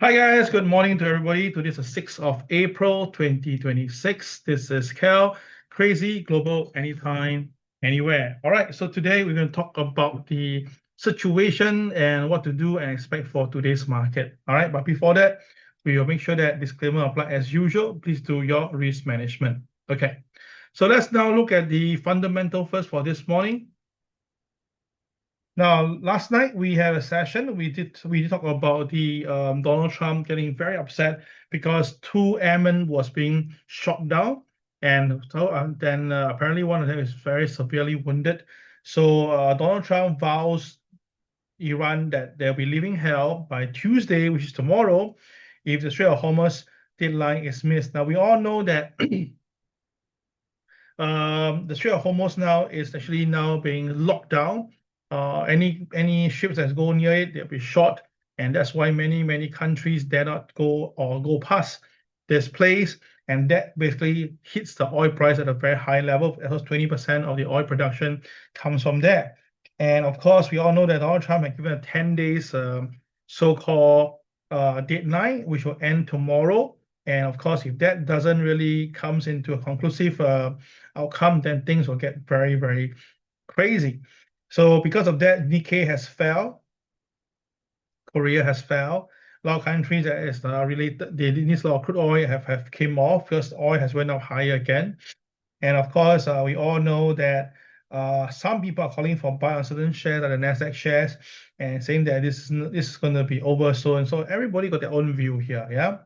Hi guys, good morning to everybody. Today is the 6th of April 2026. This is KEL, Crazy Global Anytime, Anywhere. All right, so today we're going to talk about the situation and what to do and expect for today's market. All right, but before that, we will make sure that disclaimer apply as usual. Please do your risk management. Okay, so let's now look at the fundamental first for this morning. Now, last night we had a session. We did talk about the Donald Trump getting very upset because two airmen was being shot down, and so then apparently one of them is very severely wounded. So Donald Trump vows Iran that they'll be leaving hell by Tuesday, which is tomorrow, if the Strait of Hormuz deadline is missed. Now we all know that the Strait of Hormuz now is actually now being locked down. Any ships that go near it, they'll be shot, and that's why many countries dare not go past this place, and that basically hits the oil price at a very high level. Because 20% of the oil production comes from there, and of course we all know that Donald Trump had given a 10 days so-called deadline, which will end tomorrow. And of course, if that doesn't really comes into a conclusive outcome, then things will get very crazy. So because of that, Nikkei has fell, Korea has fell. A lot of countries that is related, they need a lot of crude oil have came off because oil has went up higher again. And of course, we all know that some people are calling for buy on certain shares, like the Nasdaq shares, and saying that this is going to be over soon. So everybody got their own view here. Yeah.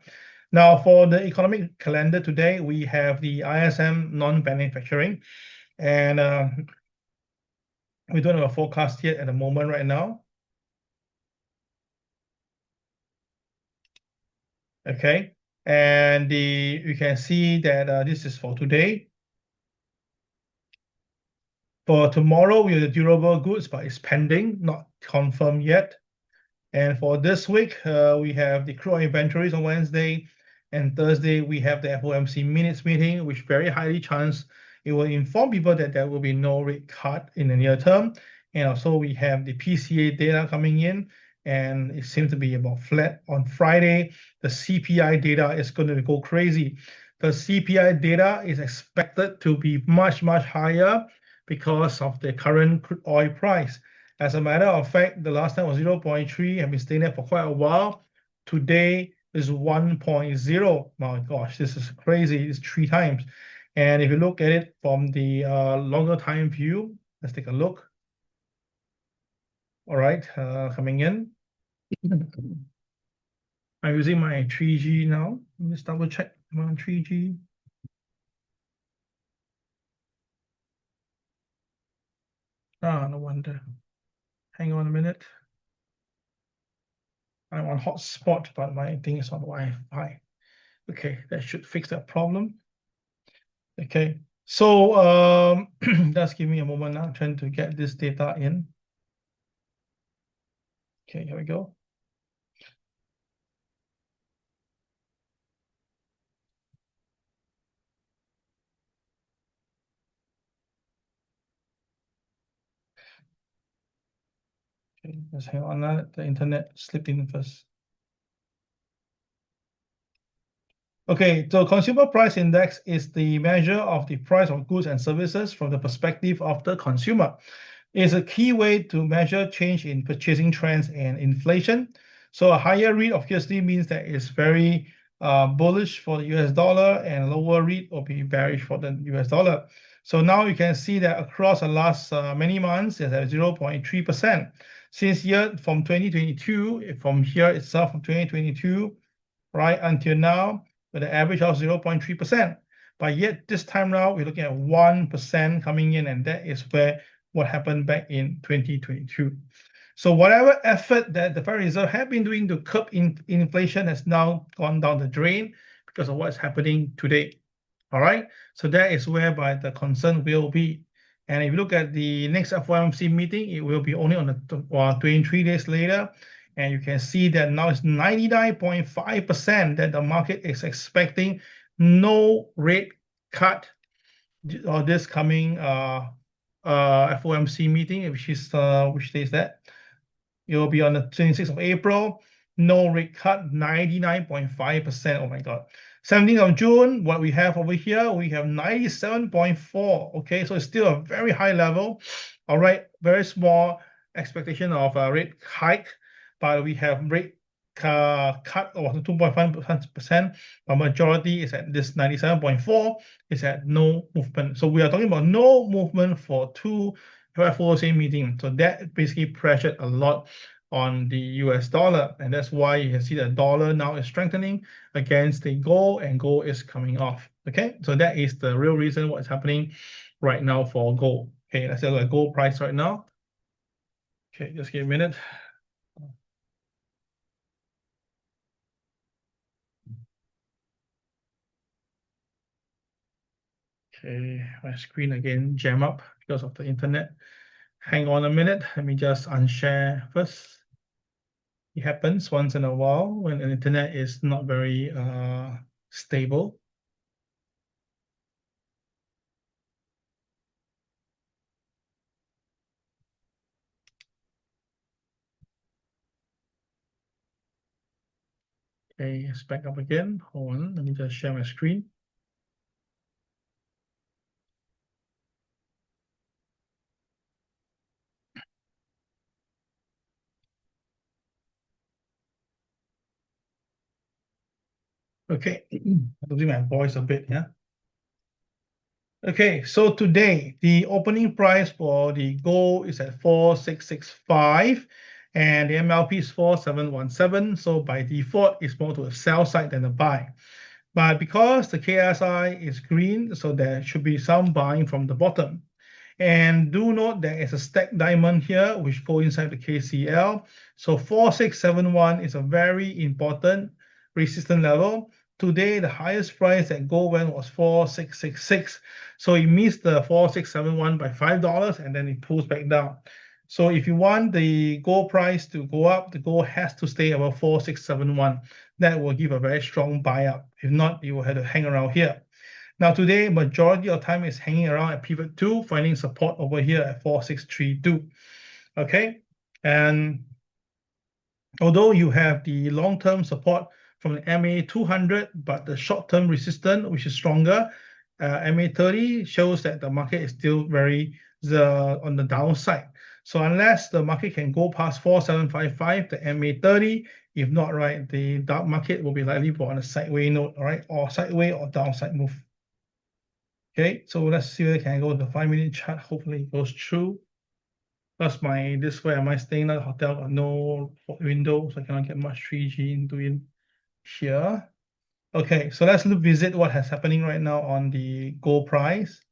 Now, for the economic calendar today, we have the ISM non-manufacturing, and we don't have a forecast yet at the moment right now. Okay, and you can see that this is for today. For tomorrow, we have the durable goods, but it's pending, not confirmed yet. And for this week, we have the crude oil inventories on Wednesday, and Thursday we have the FOMC minutes meeting, which very highly chance it will inform people that there will be no rate cut in the near term. And also we have the PCA data coming in, and it seems to be about flat on Friday. The CPI data is going to go crazy. The CPI data is expected to be much higher because of the current crude oil price. As a matter of fact, the last time was 0.3, and been staying there for quite a while. Today is 1.0. My gosh, this is crazy. It's 3 times. And if you look at it from the longer time view, let's take a look. All right, coming in. I'm using my 3G now. Let me just double check my 3G. No wonder. Hang on a minute. I'm on hotspot, but my thing is on Wi-Fi. Okay, that should fix that problem. Okay, so just give me a moment now. I'm trying to get this data in. Okay, here we go. Okay, just hang on. The internet slipped in first. Okay, so consumer price index is the measure of the price of goods and services from the perspective of the consumer. It's a key way to measure change in purchasing trends and inflation. So a higher read obviously means that it's very bullish for the US dollar, and a lower read will be bearish for the US dollar. So now you can see that across the last many months, it's at 0.3%. Since year from 2022, from here itself from 2022, right until now, with an average of 0.3%. But yet this time around, we're looking at 1% coming in, and that is where what happened back in 2022. So whatever effort that the Federal Reserve have been doing to curb inflation has now gone down the drain because of what's happening today. All right, so that is whereby the concern will be. And if you look at the next FOMC meeting, it will be only on the 23 days later. And you can see that now it's 99.5% that the market is expecting no rate cut or this coming FOMC meeting, which day is that? It will be on the 26th of April. no rate cut, 99.5%. Oh my God. 17th of June, what we have over here, we have 97.4. Okay, so it's still a very high level. All right, very small expectation of a rate hike, but we have rate cut of 2.5%, but majority is at this 97.4, is at no movement. So we are talking about no movement for two FOMC meeting. So that basically pressured a lot on the US dollar, and that's why you can see the dollar now is strengthening against the gold, and gold is coming off. Okay, so that is the real reason what's happening right now for gold. Okay, let's look at gold price right now. Okay, just give a minute. Okay, my screen again jam up because of the internet. Hang on a minute, let me just unshare first. It happens once in a while when the internet is not very stable. Okay, it's back up again. Hold on, let me just share my screen. Okay, I'm losing my voice a bit, yeah. Okay, so today the opening price for the gold is at 4665 and the MLP is 4717. So by default, it's more to the sell side than the buy. But because the KSI is green, so there should be some buying from the bottom. And do note there is a stacked diamond here, which go inside the KCL. So 4671 is a very important resistance level. Today, the highest price that gold went was 4666. So it missed the 4671 by $5, and then it pulls back down. So if you want the gold price to go up, the gold has to stay above 4671. That will give a very strong buy up. If not, you will have to hang around here. Now today, majority of time is hanging around at pivot 2, finding support over here at 4632. Okay, and although you have the long-term support from the MA 200, but the short-term resistance, which is stronger, MA 30 shows that the market is still very on the downside. So unless the market can go past 4755, the MA 30, if not, right, the dark market will be likely on a sideways note, all right, or sideways or downside move. Okay, so let's see whether can I go to the 5-minute chart. Hopefully it goes through. That's this way am I staying at the hotel, got no window, so I cannot get much 3G into it here. Okay, so let's visit what has happening right now on the gold price.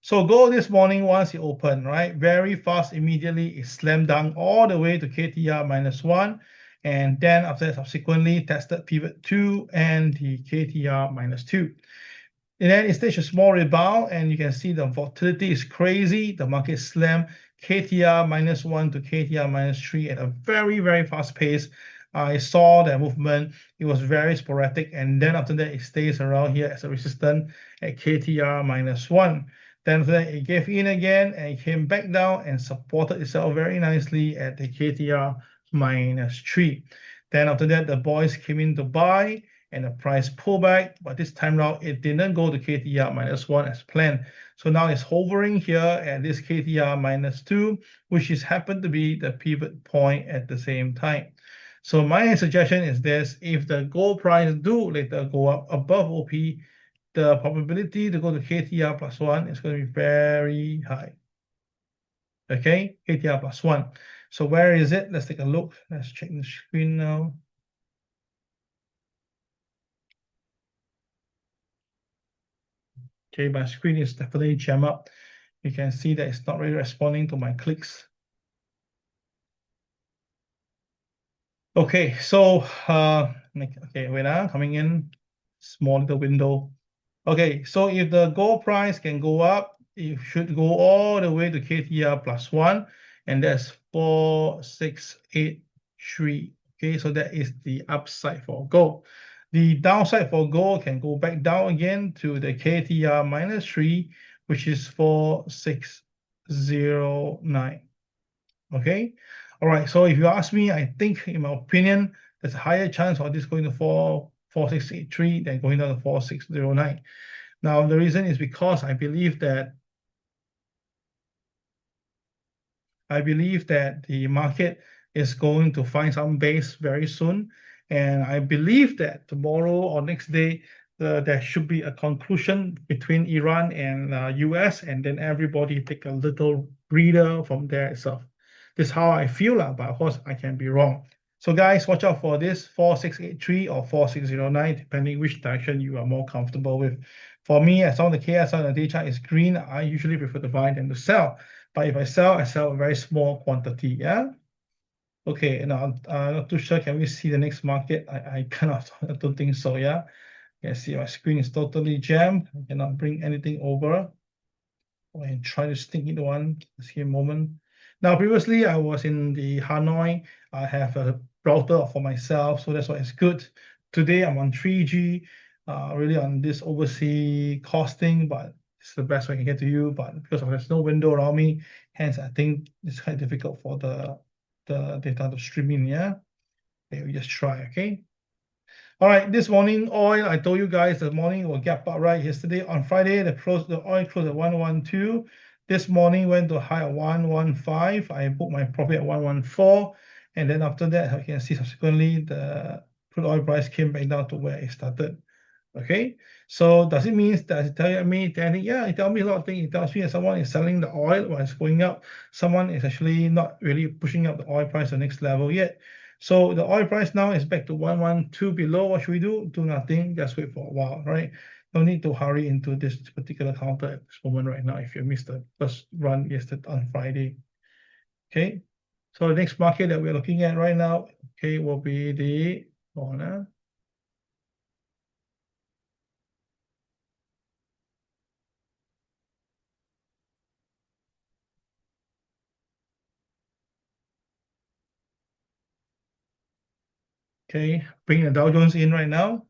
So gold this morning, once it opened, right, very fast, immediately it slammed down all the way to KTR -1, and then after that subsequently tested pivot 2 and the KTR -2. And then it staged a small rebound, and you can see the volatility is crazy. The market slammed KTR -1 to KTR -3 at a very, very fast pace. I saw that movement. It was very sporadic, and then after that, it stays around here as a resistance at KTR -1. Then after that, it gave in again, and it came back down and supported itself very nicely at the KTR -3. Then after that, the boys came in to buy, and the price pulled back, but this time around it didn't go to KTR -1 as planned. So now it's hovering here at this KTR -2, which is happened to be the pivot point at the same time. So my suggestion is this: if the gold price do later go up above OP, the probability to go to KTR +1 is going to be very high. Okay, KTR +1. So where is it? Let's take a look. Let's check the screen now. Okay, my screen is definitely jammed up. You can see that it's not really responding to my clicks. Okay, so okay, wait, coming in, small little window. Okay, so if the gold price can go up, it should go all the way to KTR +1, and that's 4683. Okay, so that is the upside for gold. The downside for gold can go back down again to the KTR -3, which is 4609. Okay, All right, so if you ask me, I think, in my opinion, there's a higher chance of this going to 4683 than going down to 4609. Now, the reason is because I believe that the market is going to find some base very soon, and I believe that tomorrow or next day there should be a conclusion between Iran and US, and then everybody take a little breather from there itself. This is how I feel, but of course I can be wrong. So guys, watch out for this 4683 or 4609, depending which direction you are more comfortable with. For me, as long as the KSI on the day chart is green, I usually prefer to buy than to sell. But if I sell a very small quantity, yeah? Okay, now I'm not too sure. Can we see the next market? I cannot, I don't think so, yeah? You can see my screen is totally jammed. I cannot bring anything over. And try to sneak into one. Let's give a moment. Now, previously I was in the Hanoi. I have a router for myself, so that's why it's good. Today I'm on 3G, really on this overseas costing, but it's the best way I can get to you. But because there's no window around me, hence I think it's quite difficult for the data to stream in. Yeah, okay, we just try. Okay. All right, this morning oil, I told you guys the morning will gap up, right? Yesterday on Friday, the oil closed at 112. This morning went to a high of 115. I booked my profit at 114. And then after that, you can see subsequently the crude oil price came back down to where it started. Okay, so does it mean that it tell me anything? Yeah, it tells me a lot of things. It tells me that someone is selling the oil while it's going up. Someone is actually not really pushing up the oil price to the next level yet. So the oil price now is back to 112 below. What should we do? Do nothing. Just wait for a while, right? No need to hurry into this particular counter at this moment right now if you missed the first run yesterday on Friday. Okay, so the next market that we're looking at right now, okay, will be the okay, bring the Dow Jones in right now.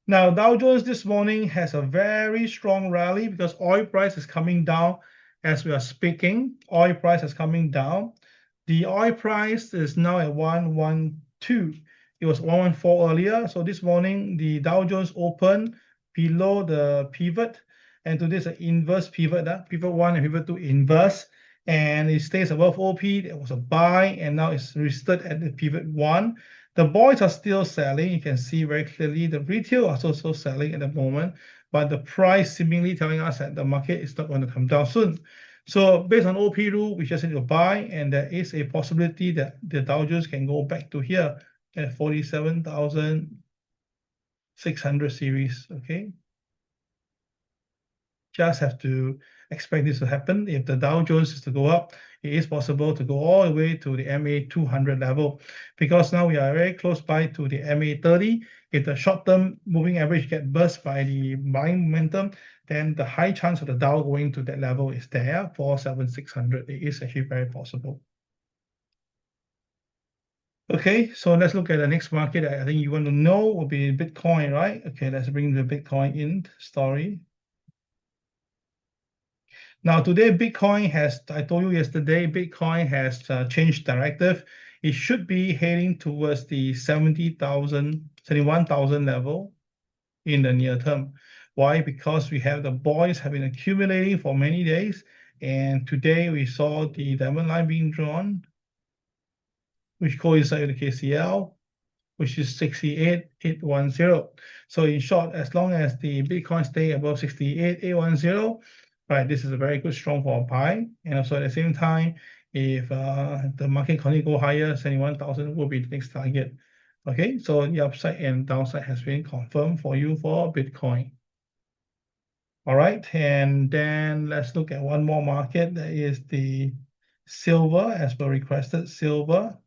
Now, Dow Jones this morning has a very strong rally because oil price is coming down as we are speaking. Oil price is coming down. The oil price is now at 112. It was 114 earlier. So this morning, the Dow Jones opened below the pivot. And today's an inverse pivot, pivot 1 and pivot 2 inverse. And it stays above OP. It was a buy, and now it's rested at the pivot 1. The boys are still selling. You can see very clearly the retail are also selling at the moment, but the price seemingly telling us that the market is not going to come down soon. So based on OP rule, we just need to buy, and there is a possibility that the Dow Jones can go back to here at 47,600 series. Okay. Just have to expect this to happen. If the Dow Jones is to go up, it is possible to go all the way to the MA 200 level, because now we are very close by to the MA 30. If the short-term moving average get burst by the buying momentum, then the high chance of the Dow going to that level is there, 47,600. It is actually very possible. Okay, so let's look at the next market. I think you want to know will be Bitcoin, right? Okay, let's bring the Bitcoin in story. Now, today, Bitcoin has, I told you yesterday, Bitcoin has changed directive. It should be heading towards the 70,000, 71,000 level in the near term. Why? Because we have the boys have been accumulating for many days. And today we saw the diamond line being drawn, which coincides with the KCL, which is 68,810. So in short, as long as the Bitcoin stay above 68,810, right, this is a very good strong for a buy. And also at the same time, if the market continue to go higher, 71,000 will be the next target. Okay, so the upside and downside has been confirmed for you for Bitcoin. All right, and then let's look at one more market. That is the silver, as per requested, silver.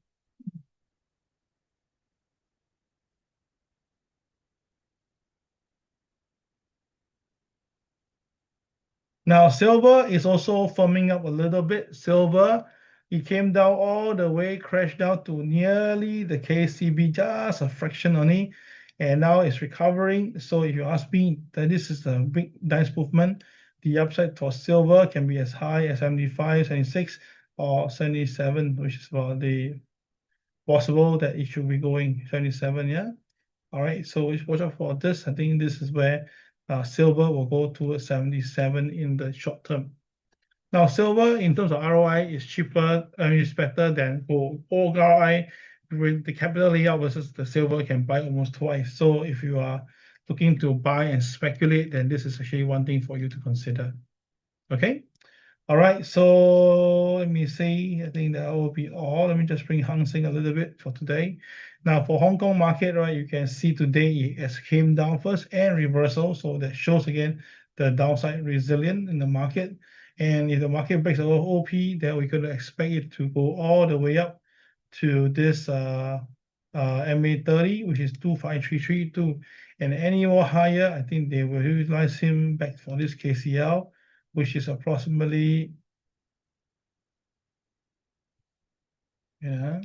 Now, silver is also firming up a little bit. Silver, it came down all the way, crashed down to nearly the KCB, just a fraction only, and now it's recovering. So if you ask me, that this is a big, nice movement. The upside for silver can be as high as 75, 76. or 77, which is about the possible that it should be going 77. Yeah. All right. So watch out for this. I think this is where silver will go towards 77 in the short term. Now, silver in terms of ROI is cheaper, is better than gold. Gold ROI with the capital layout versus the silver can buy almost twice. So if you are looking to buy and speculate, then this is actually one thing for you to consider. Okay. All right. So let me see. I think that will be all. Let me just bring Hang Seng a little bit for today. Now for Hong Kong market, right, you can see today it has came down first and reversal. So that shows again the downside resilient in the market. And if the market breaks over OP, then we're going to expect it to go all the way up to this MA30, which is 25332. And any more higher, I think they will utilize him back for this KCL, which is approximately, yeah,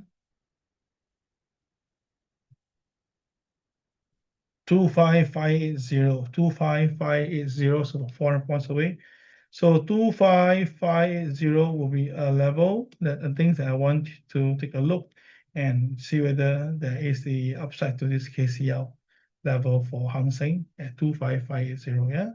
25580, 25580, so 400 points away. So 25580 will be a level that I think that I want to take a look and see whether there is the upside to this KCL level for Hang Seng at 25580. Yeah.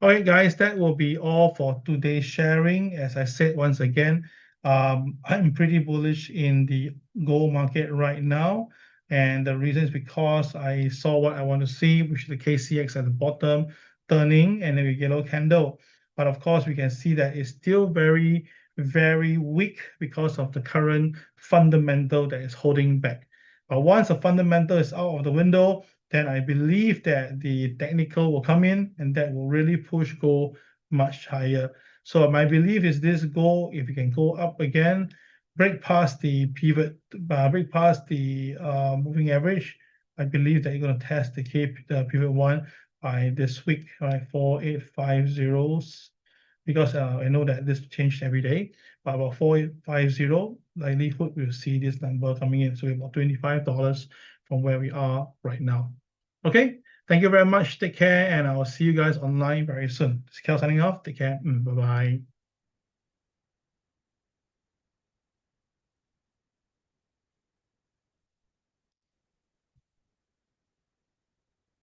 All right, guys, that will be all for today's sharing. As I said once again, I'm pretty bullish in the gold market right now. And the reason is because I saw what I want to see, which is the KCX at the bottom turning and then a yellow candle. But of course, we can see that it's still very, very weak because of the current fundamental that is holding back. But once the fundamental is out of the window, then I believe that the technical will come in and that will really push gold much higher. So my belief is this gold, if you can go up again, break past the pivot, break past the moving average, I believe that you're going to test the pivot one by this week, right? 4850s, because I know that this changed every day, but about 4850 likelihood we'll see this number coming in. So about $25 from where we are right now. Okay, thank you very much. Take care, and I'll see you guys online very soon. This is Kel signing off. Take care. Bye-bye.